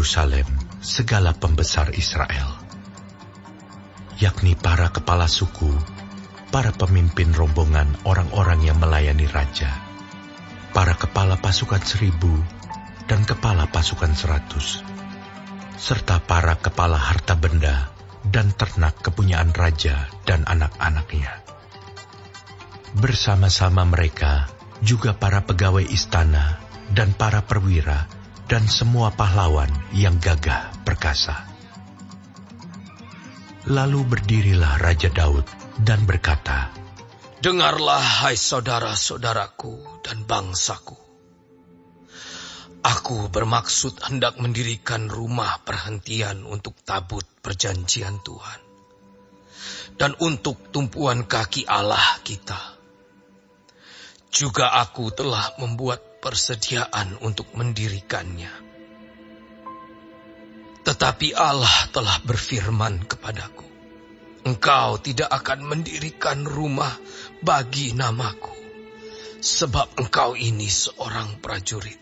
Yerusalem segala pembesar Israel, yakni para kepala suku, para pemimpin rombongan orang-orang yang melayani raja, para kepala pasukan 1.000 dan kepala pasukan 100, serta para kepala harta benda dan ternak kepunyaan raja dan anak-anaknya. Bersama-sama mereka juga para pegawai istana dan para perwira dan semua pahlawan yang gagah perkasa. Lalu berdirilah Raja Daud dan berkata, "Dengarlah, hai saudara-saudaraku dan bangsaku. Aku bermaksud hendak mendirikan rumah perhentian untuk tabut perjanjian Tuhan dan untuk tumpuan kaki Allah kita. Juga aku telah membuat persediaan untuk mendirikannya. Tetapi Allah telah berfirman kepadaku, Engkau tidak akan mendirikan rumah bagi namaku, sebab engkau ini seorang prajurit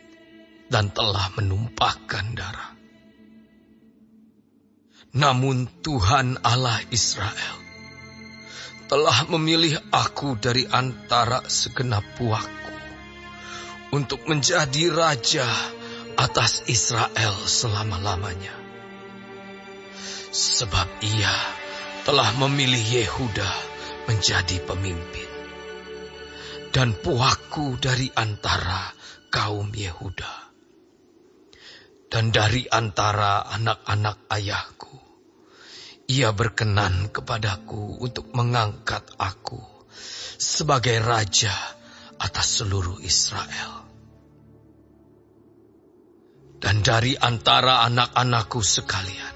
dan telah menumpahkan darah. Namun Tuhan Allah Israel telah memilih aku dari antara segenap puakku untuk menjadi raja atas Israel selama-lamanya. Sebab ia telah memilih Yehuda menjadi pemimpin, dan puakku dari antara kaum Yehuda, dan dari antara anak-anak ayahku. Ia berkenan kepadaku untuk mengangkat aku sebagai raja atas seluruh Israel. Dan dari antara anak-anakku sekalian,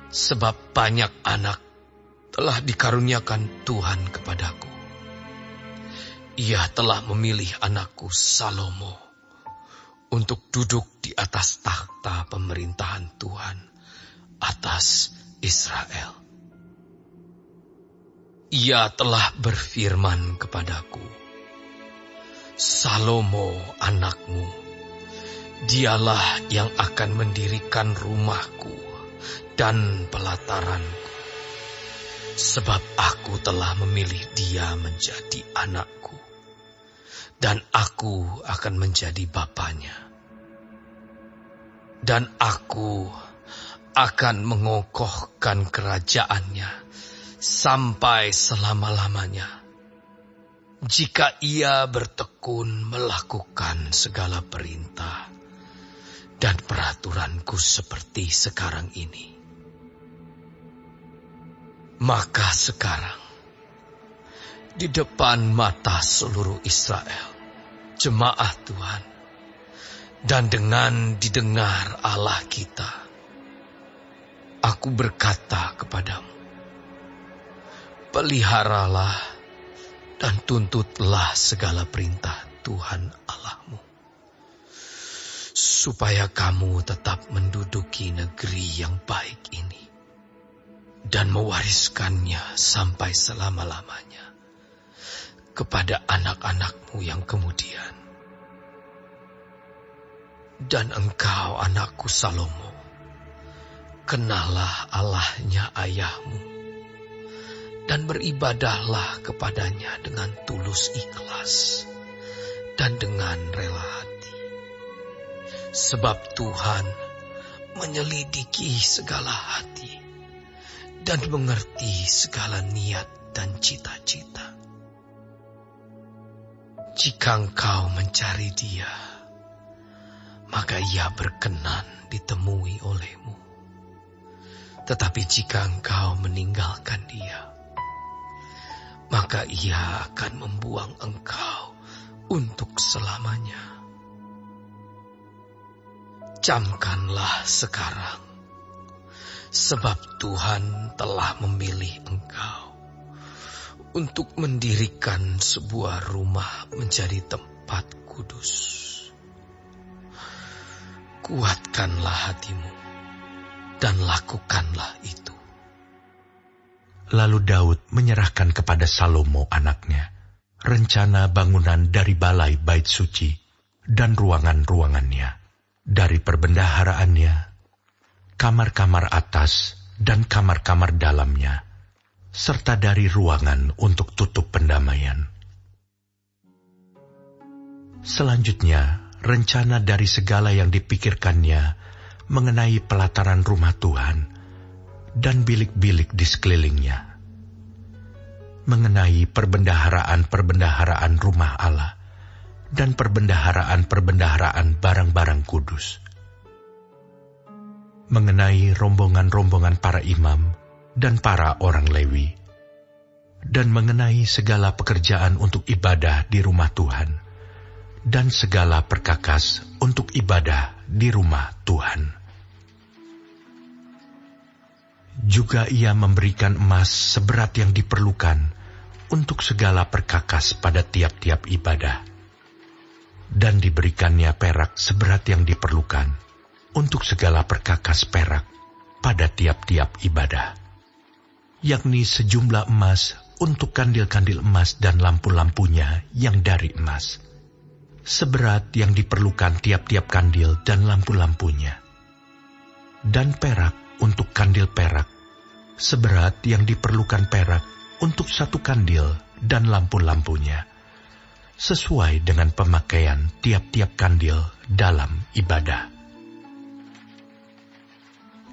sebab banyak anak telah dikaruniakan Tuhan kepadaku, Ia telah memilih anakku Salomo untuk duduk di atas takhta pemerintahan Tuhan atas Israel. Ia telah berfirman kepadaku, Salomo anakmu, dialah yang akan mendirikan rumahku dan pelataranku, sebab aku telah memilih dia menjadi anakku, dan aku akan menjadi bapanya. Dan aku akan mengokohkan kerajaannya sampai selama-lamanya, jika ia bertekun melakukan segala perintah dan peraturanku seperti sekarang ini. Maka sekarang, di depan mata seluruh Israel, jemaah Tuhan, dan dengan didengar Allah kita, aku berkata kepadamu, peliharalah dan tuntutlah segala perintah Tuhan Allahmu, supaya kamu tetap menduduki negeri yang baik ini dan mewariskannya sampai selama-lamanya kepada anak-anakmu yang kemudian. Dan engkau, anakku Salomo, kenallah Allahnya ayahmu, dan beribadahlah kepadanya dengan tulus ikhlas dan dengan rela hati. Sebab Tuhan menyelidiki segala hati dan mengerti segala niat dan cita-cita. Jika engkau mencari Dia, maka Ia berkenan ditemui olehmu. Tetapi jika engkau meninggalkan Dia, maka Ia akan membuang engkau untuk selamanya. Camkanlah sekarang, sebab Tuhan telah memilih engkau untuk mendirikan sebuah rumah menjadi tempat kudus. Kuatkanlah hatimu dan lakukanlah itu. Lalu Daud menyerahkan kepada Salomo anaknya rencana bangunan dari balai bait suci dan ruangan-ruangannya, dari perbendaharaannya kamar-kamar atas dan kamar-kamar dalamnya, serta dari ruangan untuk tutup pendamaian. Selanjutnya, rencana dari segala yang dipikirkannya mengenai pelataran rumah Tuhan dan bilik-bilik di sekelilingnya, mengenai perbendaharaan-perbendaharaan rumah Allah dan perbendaharaan-perbendaharaan barang-barang kudus, mengenai rombongan-rombongan para imam dan para orang Lewi, dan mengenai segala pekerjaan untuk ibadah di rumah Tuhan, dan segala perkakas untuk ibadah di rumah Tuhan. Juga ia memberikan emas seberat yang diperlukan untuk segala perkakas pada tiap-tiap ibadah, dan diberikannya perak seberat yang diperlukan untuk segala perkakas perak pada tiap-tiap ibadah, yakni sejumlah emas untuk kandil-kandil emas dan lampu-lampunya yang dari emas, seberat yang diperlukan tiap-tiap kandil dan lampu-lampunya, dan perak untuk kandil perak, seberat yang diperlukan perak untuk satu kandil dan lampu-lampunya, sesuai dengan pemakaian tiap-tiap kandil dalam ibadah.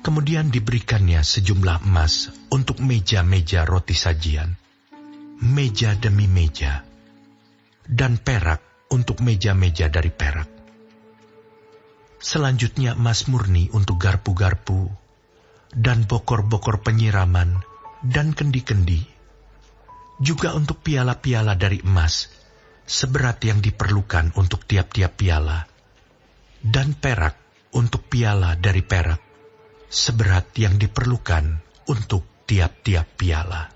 Kemudian diberikannya sejumlah emas untuk meja-meja roti sajian, meja demi meja, dan perak untuk meja-meja dari perak. Selanjutnya emas murni untuk garpu-garpu, dan bokor-bokor penyiraman, dan kendi-kendi. Juga untuk piala-piala dari emas, seberat yang diperlukan untuk tiap-tiap piala, dan perak untuk piala dari perak, seberat yang diperlukan untuk tiap-tiap piala.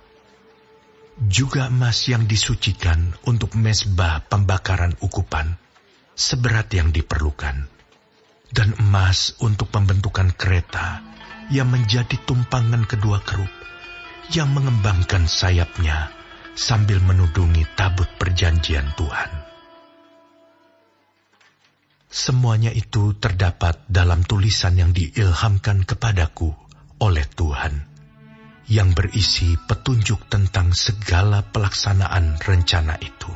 Juga emas yang disucikan untuk mezbah pembakaran ukupan, seberat yang diperlukan, dan emas untuk pembentukan kereta yang menjadi tumpangan kedua kerub, yang mengembangkan sayapnya sambil menudungi tabut perjanjian Tuhan. Semuanya itu terdapat dalam tulisan yang diilhamkan kepadaku oleh Tuhan, yang berisi petunjuk tentang segala pelaksanaan rencana itu.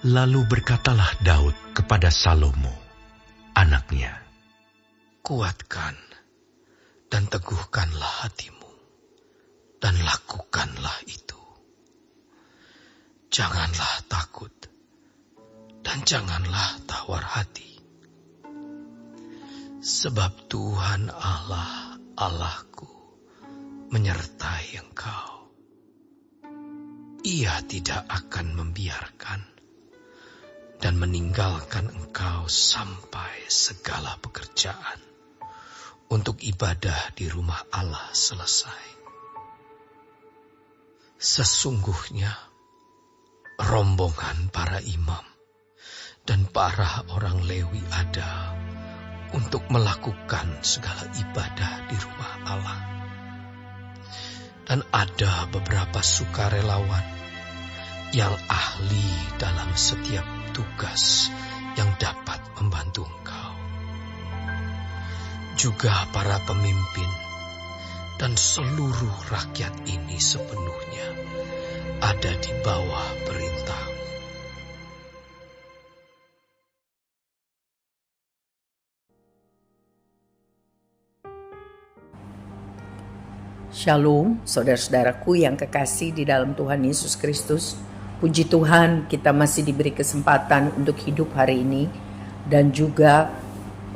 Lalu berkatalah Daud kepada Salomo, anaknya, Kuatkan dan teguhkanlah hatimu, dan lakukanlah itu. Janganlah takut, dan janganlah tawar hati. Sebab Tuhan Allah, Allahku, menyertai engkau. Ia tidak akan membiarkan dan meninggalkan engkau sampai segala pekerjaan untuk ibadah di rumah Allah selesai. Sesungguhnya rombongan para imam dan para orang Lewi ada untuk melakukan segala ibadah di rumah Allah. Dan ada beberapa sukarelawan yang ahli dalam setiap tugas yang dapat membantu engkau. Juga para pemimpin dan seluruh rakyat ini sepenuhnya ada di bawah perintahmu. Shalom, saudara-saudaraku yang kekasih di dalam Tuhan Yesus Kristus. Puji Tuhan, kita masih diberi kesempatan untuk hidup hari ini dan juga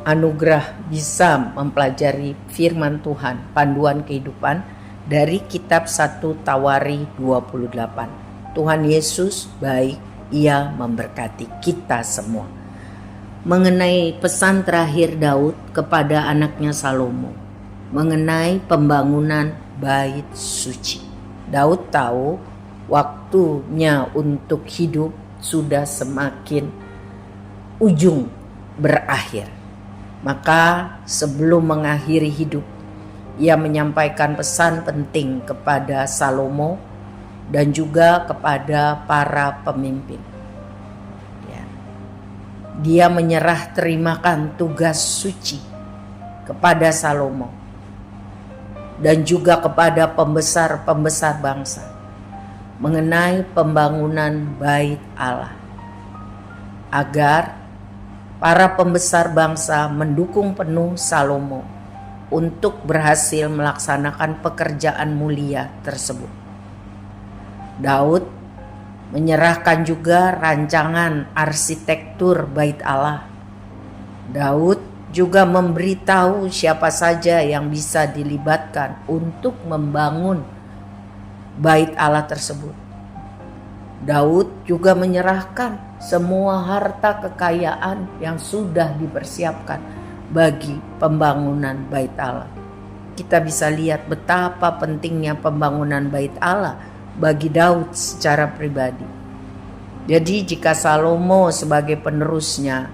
anugerah bisa mempelajari firman Tuhan, panduan kehidupan dari kitab 1 Tawari 28. Tuhan Yesus baik, Ia memberkati kita semua. Mengenai pesan terakhir Daud kepada anaknya Salomo, mengenai pembangunan bait suci. Daud tahu waktunya untuk hidup sudah semakin ujung berakhir. Maka sebelum mengakhiri hidup, ia menyampaikan pesan penting kepada Salomo dan juga kepada para pemimpin. Dia menyerah terimakan tugas suci kepada Salomo dan juga kepada pembesar-pembesar bangsa mengenai pembangunan Bait Allah, agar para pembesar bangsa mendukung penuh Salomo untuk berhasil melaksanakan pekerjaan mulia tersebut. Daud menyerahkan juga rancangan arsitektur Bait Allah. Daud juga memberitahu siapa saja yang bisa dilibatkan untuk membangun Bait Allah tersebut. Daud juga menyerahkan semua harta kekayaan yang sudah dipersiapkan bagi pembangunan Bait Allah. Kita bisa lihat betapa pentingnya pembangunan Bait Allah bagi Daud secara pribadi. Jadi jika Salomo sebagai penerusnya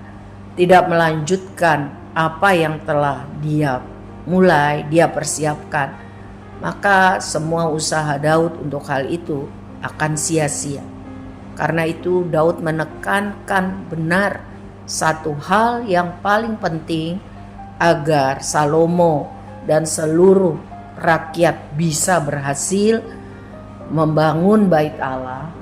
tidak melanjutkan apa yang telah dia persiapkan, maka semua usaha Daud untuk hal itu akan sia-sia. Karena itu Daud menekankan benar satu hal yang paling penting agar Salomo dan seluruh rakyat bisa berhasil membangun Bait Allah,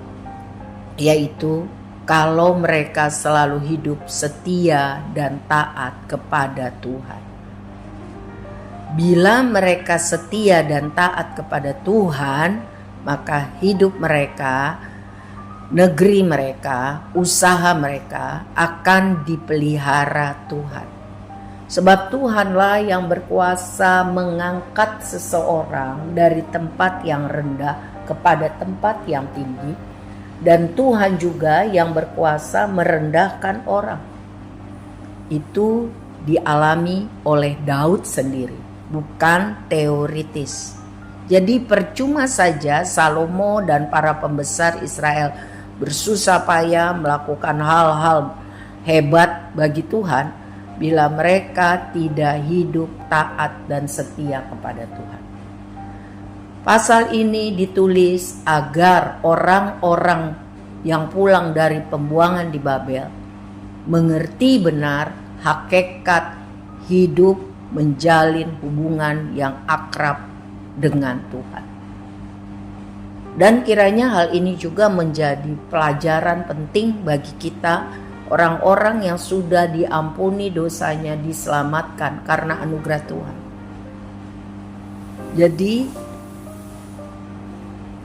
yaitu kalau mereka selalu hidup setia dan taat kepada Tuhan. Bila mereka setia dan taat kepada Tuhan, maka hidup mereka, negeri mereka, usaha mereka akan dipelihara Tuhan. Sebab Tuhanlah yang berkuasa mengangkat seseorang dari tempat yang rendah kepada tempat yang tinggi, dan Tuhan juga yang berkuasa merendahkan orang. Itu dialami oleh Daud sendiri, bukan teoritis. Jadi percuma saja Salomo dan para pembesar Israel bersusah payah melakukan hal-hal hebat bagi Tuhan bila mereka tidak hidup taat dan setia kepada Tuhan. Pasal ini ditulis agar orang-orang yang pulang dari pembuangan di Babel mengerti benar hakikat hidup menjalin hubungan yang akrab dengan Tuhan. Dan kiranya hal ini juga menjadi pelajaran penting bagi kita, orang-orang yang sudah diampuni dosanya, diselamatkan karena anugerah Tuhan. Jadi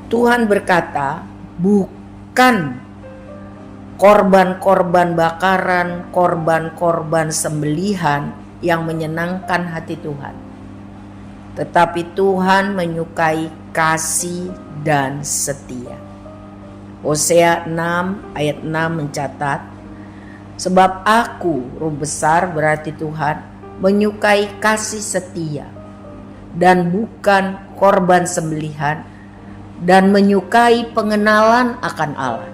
Tuhan berkata, bukan korban-korban bakaran, korban-korban sembelihan yang menyenangkan hati Tuhan, tetapi Tuhan menyukai kasih dan setia. Hosea 6 ayat 6 mencatat, sebab aku, Roh besar berarti Tuhan, menyukai kasih setia dan bukan korban sembelihan, dan menyukai pengenalan akan Allah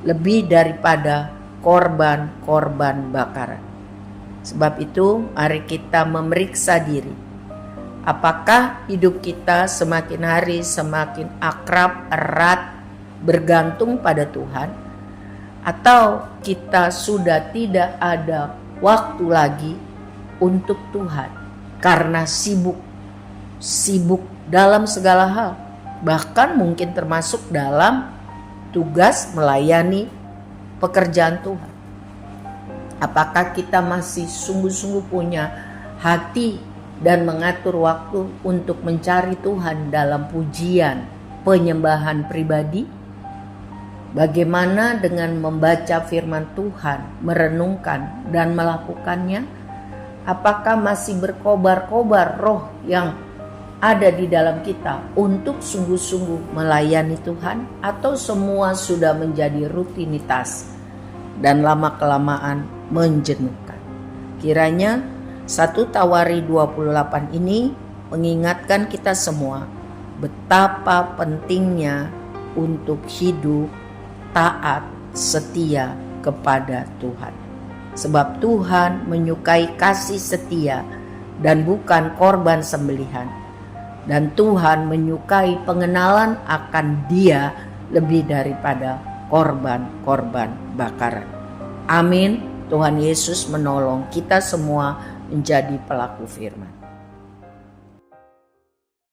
lebih daripada korban-korban bakaran. Sebab itu mari kita memeriksa diri. Apakah hidup kita semakin hari semakin akrab, erat, bergantung pada Tuhan, atau kita sudah tidak ada waktu lagi untuk Tuhan karena sibuk dalam segala hal, bahkan mungkin termasuk dalam tugas melayani pekerjaan Tuhan. Apakah kita masih sungguh-sungguh punya hati dan mengatur waktu untuk mencari Tuhan dalam pujian, penyembahan pribadi? Bagaimana dengan membaca firman Tuhan, merenungkan dan melakukannya? Apakah masih berkobar-kobar roh yang ada di dalam kita untuk sungguh-sungguh melayani Tuhan, atau semua sudah menjadi rutinitas dan lama-kelamaan menjenuhkan? Kiranya 1 Tawari 28 ini mengingatkan kita semua betapa pentingnya untuk hidup taat, setia kepada Tuhan. Sebab Tuhan menyukai kasih setia dan bukan korban sembelihan. Dan Tuhan menyukai pengenalan akan Dia lebih daripada korban-korban bakaran. Amin. Tuhan Yesus menolong kita semua menjadi pelaku firman.